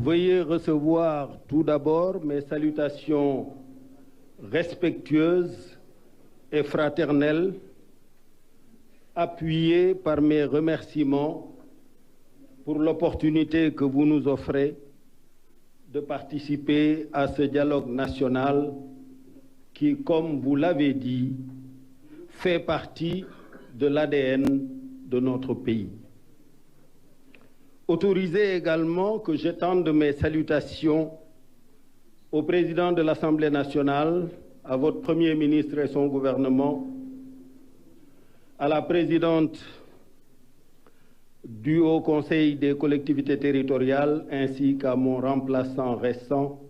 Veuillez recevoir tout d'abord mes salutations respectueuses et fraternelles, appuyées par mes remerciements pour l'opportunité que vous nous offrez de participer à ce dialogue national qui, comme vous l'avez dit, fait partie de l'ADN de notre pays. Autorisez également que j'étende mes salutations au président de l'Assemblée nationale, à votre Premier ministre et son gouvernement, à la présidente du Haut Conseil des collectivités territoriales, ainsi qu'à mon remplaçant récent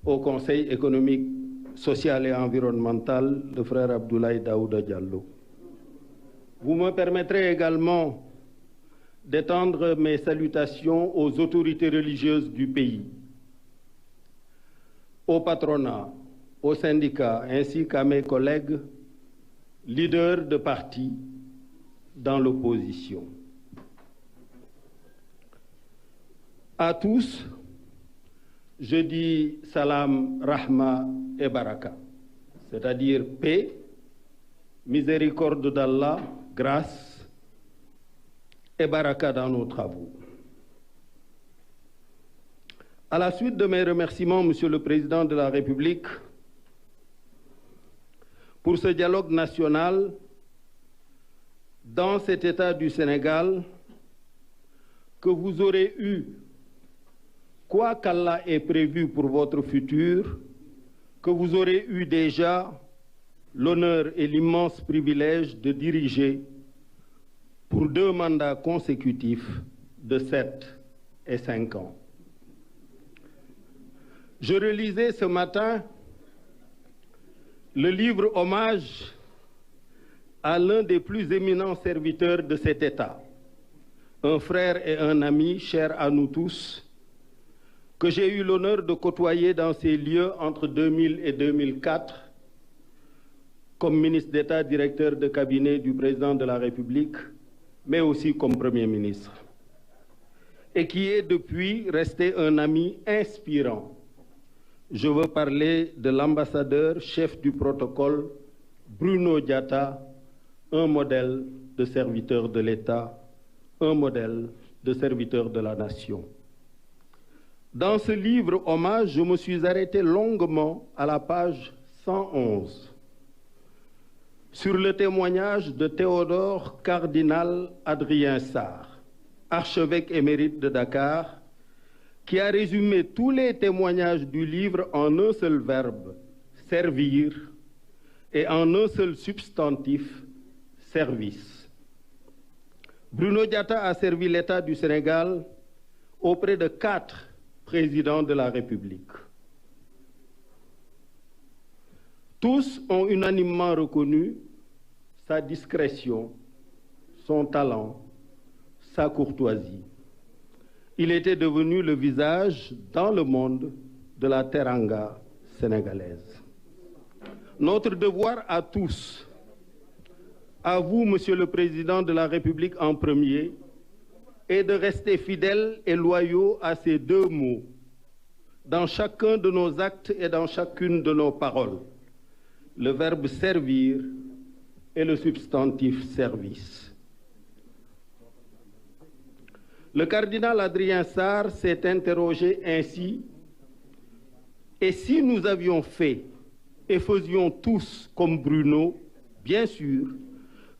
au Conseil économique, social et environnemental, le frère Abdoulaye Daouda Diallo. Vous me permettrez également d'étendre mes salutations aux autorités religieuses du pays, au patronat, aux syndicats, ainsi qu'à mes collègues leaders de partis dans l'opposition. À tous, je dis salam, rahma et baraka, c'est-à-dire paix, miséricorde d'Allah, grâce et baraka dans nos travaux. À la suite de mes remerciements, Monsieur le Président de la République, pour ce dialogue national dans cet État du Sénégal que vous aurez eu, quoi qu'Allah ait prévu pour votre futur, que vous aurez eu déjà l'honneur et l'immense privilège de diriger pour 2 mandats consécutifs de 7 et 5 ans. Je relisais ce matin le livre hommage à l'un des plus éminents serviteurs de cet État, un frère et un ami cher à nous tous, que j'ai eu l'honneur de côtoyer dans ces lieux entre 2000 et 2004 comme ministre d'État, directeur de cabinet du président de la République, mais aussi comme Premier ministre, et qui est depuis resté un ami inspirant. Je veux parler de l'ambassadeur chef du protocole Bruno Diatta, un modèle de serviteur de l'État, un modèle de serviteur de la nation. Dans ce livre hommage, je me suis arrêté longuement à la page 111 sur le témoignage de Théodore Cardinal Adrien Sarr, archevêque émérite de Dakar, qui a résumé tous les témoignages du livre en un seul verbe, servir, et en un seul substantif, service. Bruno Diatta a servi l'État du Sénégal auprès de 4 présidents de la République. Tous ont unanimement reconnu sa discrétion, son talent, sa courtoisie. Il était devenu le visage dans le monde de la teranga sénégalaise. Notre devoir à tous, à vous, Monsieur le Président de la République en premier, est de rester fidèles et loyaux à ces 2 mots, dans chacun de nos actes et dans chacune de nos paroles. Le verbe servir et le substantif service. Le cardinal Adrien Sarr s'est interrogé ainsi: et si nous avions fait et faisions tous comme Bruno, bien sûr,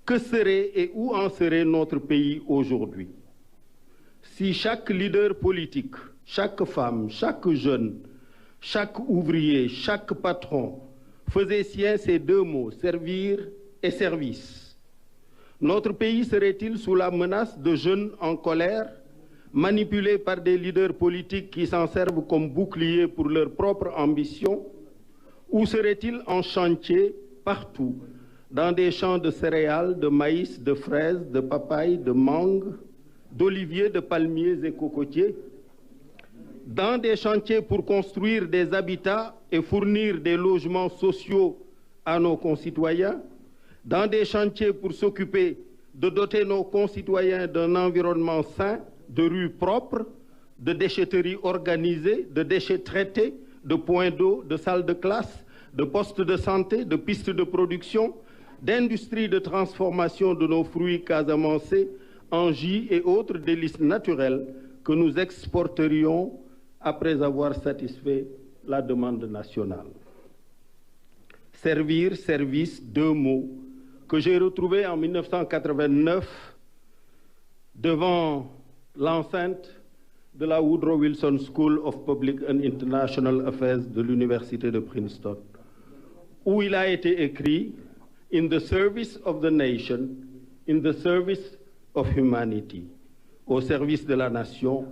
que serait et où en serait notre pays aujourd'hui? Si chaque leader politique, chaque femme, chaque jeune, chaque ouvrier, chaque patron faisait sien ces 2 mots, servir et service, notre pays serait-il sous la menace de jeunes en colère, manipulés par des leaders politiques qui s'en servent comme bouclier pour leur propre ambition, ou serait-il en chantier partout, dans des champs de céréales, de maïs, de fraises, de papayes, de mangues, d'oliviers, de palmiers et cocotiers, dans des chantiers pour construire des habitats et fournir des logements sociaux à nos concitoyens, dans des chantiers pour s'occuper de doter nos concitoyens d'un environnement sain, de rues propres, de déchetterie organisée, de déchets traités, de points d'eau, de salles de classe, de postes de santé, de pistes de production, d'industries de transformation de nos fruits casamancés en jus et autres délices naturels que nous exporterions après avoir satisfait la demande nationale. Servir, service, deux mots que j'ai retrouvés en 1989 devant l'enceinte de la Woodrow Wilson School of Public and International Affairs de l'Université de Princeton, où il a été écrit « In the service of the nation, in the service of humanity », au service de la nation,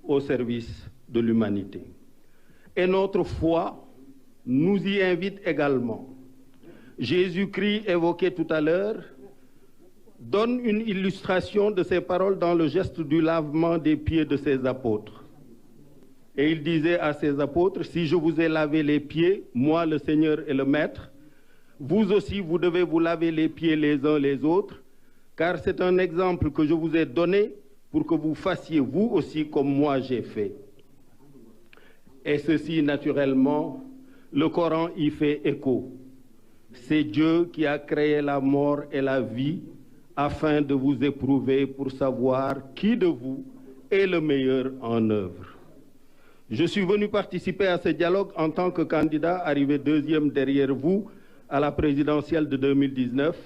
au service de l'humanité. Et notre foi nous y invite également. Jésus-Christ, évoqué tout à l'heure, donne une illustration de ces paroles dans le geste du lavement des pieds de ses apôtres. Et il disait à ses apôtres, « Si je vous ai lavé les pieds, moi le Seigneur et le Maître, vous aussi vous devez vous laver les pieds les uns les autres, car c'est un exemple que je vous ai donné pour que vous fassiez vous aussi comme moi j'ai fait. » Et ceci, naturellement, le Coran y fait écho. C'est Dieu qui a créé la mort et la vie afin de vous éprouver pour savoir qui de vous est le meilleur en œuvre. Je suis venu participer à ce dialogue en tant que candidat arrivé deuxième derrière vous à la présidentielle de 2019.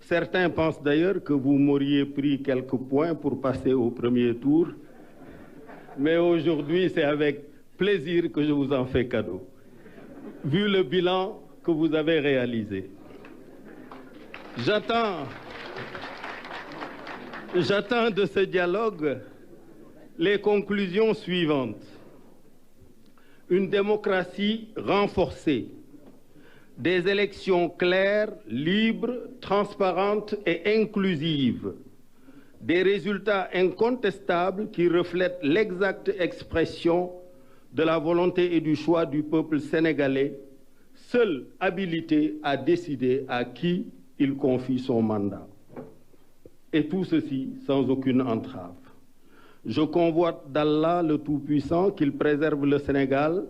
Certains pensent d'ailleurs que vous m'auriez pris quelques points pour passer au premier tour. Mais aujourd'hui, c'est avec plaisir que je vous en fais cadeau, vu le bilan que vous avez réalisé. J'attends de ce dialogue les conclusions suivantes. Une démocratie renforcée, des élections claires, libres, transparentes et inclusives, des résultats incontestables qui reflètent l'exacte expression de la volonté et du choix du peuple sénégalais, seul habilité à décider à qui il confie son mandat. Et tout ceci sans aucune entrave. Je convoite d'Allah le Tout-Puissant qu'il préserve le Sénégal,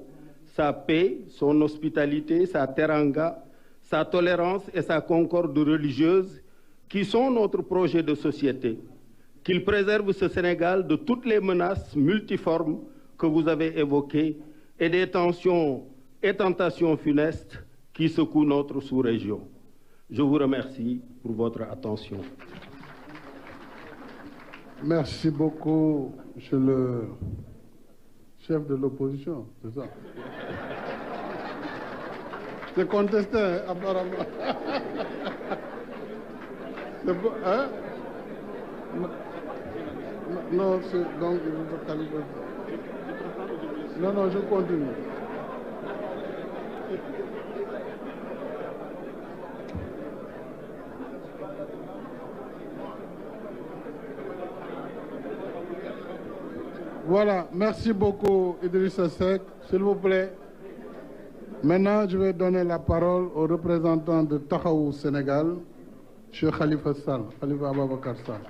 sa paix, son hospitalité, sa teranga, sa tolérance et sa concorde religieuse qui sont notre projet de société. Qu'il préserve ce Sénégal de toutes les menaces multiformes que vous avez évoquées et des tensions et tentations funestes qui secouent notre sous-région. Je vous remercie pour votre attention. Merci beaucoup, monsieur le chef de l'opposition, c'est ça? C'est contesté, apparemment. C'est bon, hein? Non, c'est donc non, non, je continue. Voilà, merci beaucoup Idrissa Seck. S'il vous plaît. Maintenant, je vais donner la parole au représentant de Taxawu Sénégal, M. Khalifa Sall, Khalifa Ababacar Sall.